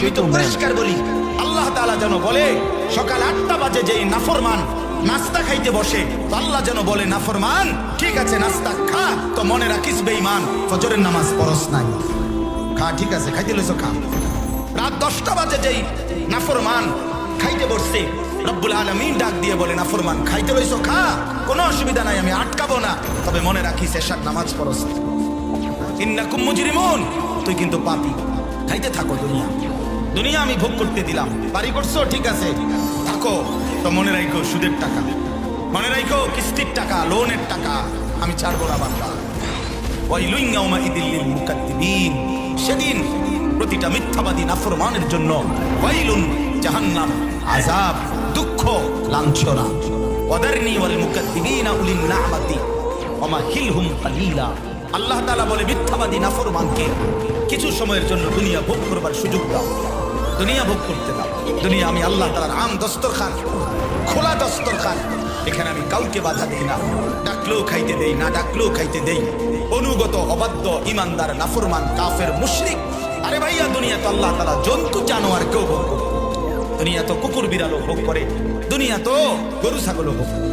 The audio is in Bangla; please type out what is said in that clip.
আমি তো পরিষ্কার বলি, আল্লাহ তাআলা যেন বলে সকাল 8টা বাজে যেই নাফরমান নাস্তা খাইতে বসে, তো আল্লাহ যেন বলে নাফরমান ঠিক আছে নাস্তা খা, তো মনে রাখিস বেঈমান ফজরের নামাজ পড়স নাই, খা ঠিক আছে খাইতে লইছো খা। রাত 10টা বাজে যেই নাফরমান খাইতে বসছে, রব্বুল আলামিন ডাক দিয়ে বলে নাফরমান খাইতে লইছো খা, কোনো অসুবিধা নাই আমি আটকাবো না, তবে মনে রাখিস এশার নামাজ পড়স। ইন্নাকুম মুজরিমুন, তুই কিন্তু পাপী, খাইতে থাকো দুনিয়া, দুনিয়া আমি ভোগ করতে দিলাম, বাড়ি করছো ঠিক আছে থাকো, তো মনে রাখো সুদের টাকা, মনে রাখো কিস্তির টাকা, লোনের টাকা আমি ছাড়বো না বান্দা। ওয়াইলুন ইয়াউমাইযিল লিল মুকাদ্দিবিন, সেদিন প্রতিটা মিথ্যাবাদী নাফরমানের জন্য ওয়াইলুন জাহান্নাম, আযাব, দুঃখ, লাঞ্ছনা। ওয়াদারনি ওয়াল মুকাদ্দিবিনা উলিন না'মাতি ওয়া মাহিলহুম কালিলা। আল্লাহ তাআলা বলে মিথ্যাবাদী নাফরমানকে কিছু সময়ের জন্য দুনিয়া ভোগ করবার সুযোগ দাও, দুনিয়া ভোগ করতে দাও। দুনিয়া আমি আল্লাহ তাআলার আম দস্তরখান, খোলা দস্তরখান, এখানে আমি কাউকে বাধা দেই না, ডাকলেও খাইতে দেই, না ডাকলেও খাইতে দেই। অনুগত, অবাধ্য, ইমানদার, নাফরমান, কাফের, মুশরিক, আরে ভাইয়া দুনিয়া তো আল্লাহ তাআলা জন্তু জানোয়ার কেউ ভোগ করে, দুনিয়া তো কুকুর বিড়ালও ভোগ করে, দুনিয়া তো গরু ছাগলও ভোগ করে।